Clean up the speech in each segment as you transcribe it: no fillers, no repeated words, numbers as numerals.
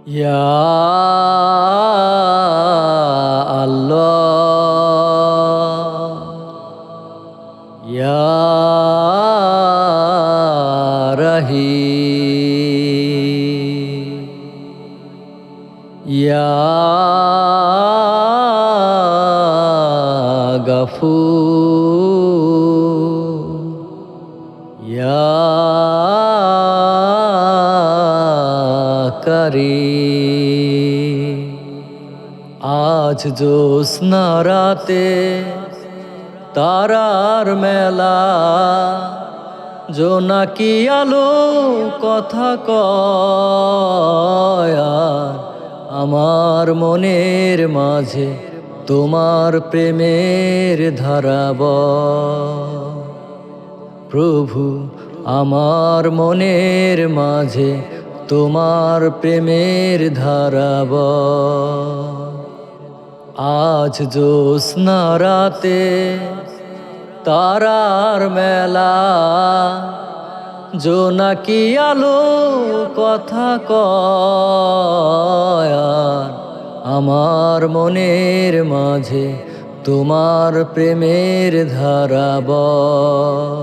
ইয়া আল্লাহ ইয়া রহিম ইয়া গফুর ইয়া করিম। আজ জ্যোৎস্না রাতে তারার মেলা, জোনাকি আলো কথা কয়, আর আমার মনের মাঝে তোমার প্রেমের ধারা বয়। প্রভু, আমার মনের মাঝে তোমার প্রেমের ধারা বয়। আজ জ্যোৎস্না রাতে তারার মেলা, জোনাকি আলো কথা কয়, আর আমার মনের মাঝে তোমার প্রেমের ধারা বয়।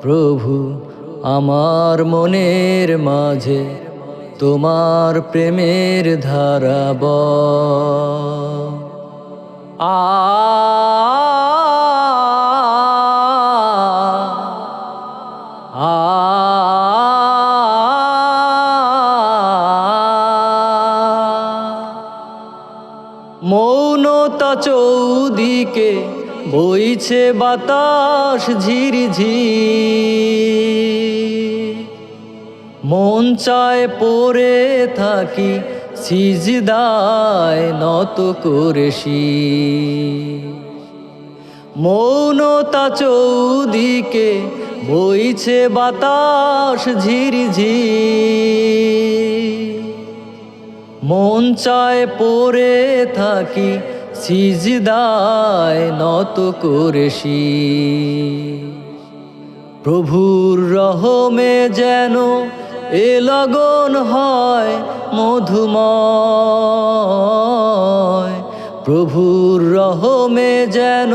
প্রভু, আমার মনের মাঝে তোমার প্রেমের ধারা বয়। আ মৌনতা চৌদিকে বইছে বাতাস ঝিরিঝির, মন চায় পড়ে থাকি সিজদায় নত করে শির। মৌনতা চৌদিকে বইছে বাতাস ঝিরিঝির, মন চায় পড়ে থাকি সিজদায় নত করে শির। প্রভুর রহমে যেন এ লগন হয় মধুময়, প্রভুর রহমে যেন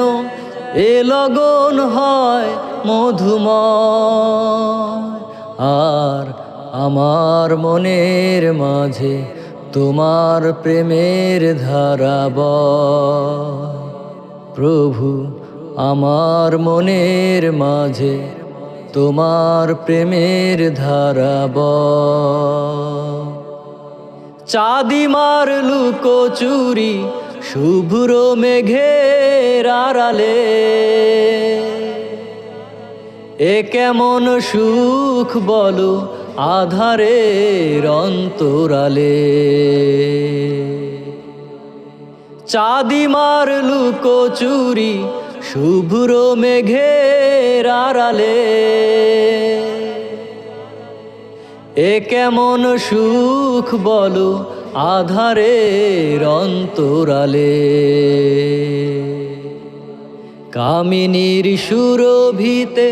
এ লগন হয় মধুময়। আর আমার মনের মাঝে তোমার প্রেমের ধারা বয়। প্রভু, আমার মনের মাঝে তোমার প্রেমের ধারা বয়। চাঁদিমার লুকোচুরি শুভ্র মেঘের আড়ালে, এ কেমন সুখ বলো আধারের অন্তরালে। চাঁদিমার লুকোচুরি শুভ্র মেঘের আড়ালে, এ কেমন সুখ বলো আধারের অন্তরালে। কামিনীর সুরভিতে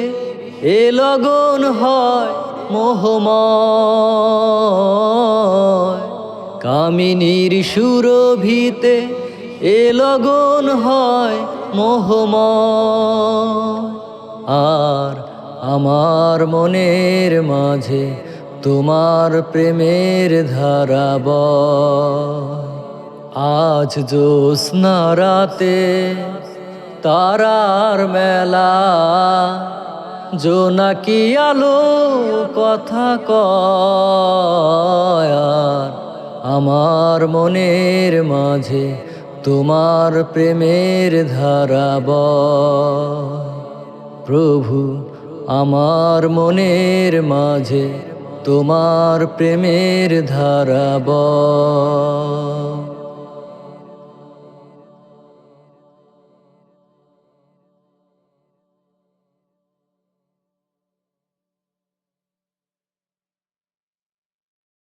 এ লগন হয় মোহময়, কামিনীর সুরভিতে এ লগন হয় মোহময়। আর আমার মনের মাঝে তোমার প্রেমের ধারা বয়। আজ জ্যোৎস্না রাতে তারার মেলা, জোনাকি আলো কথা কয়, আর আমার মনের মাঝে তোমার প্রেমের ধারা বয়। প্রভু, আমার মনের মাঝে তোমার প্রেমের ধারা বয়।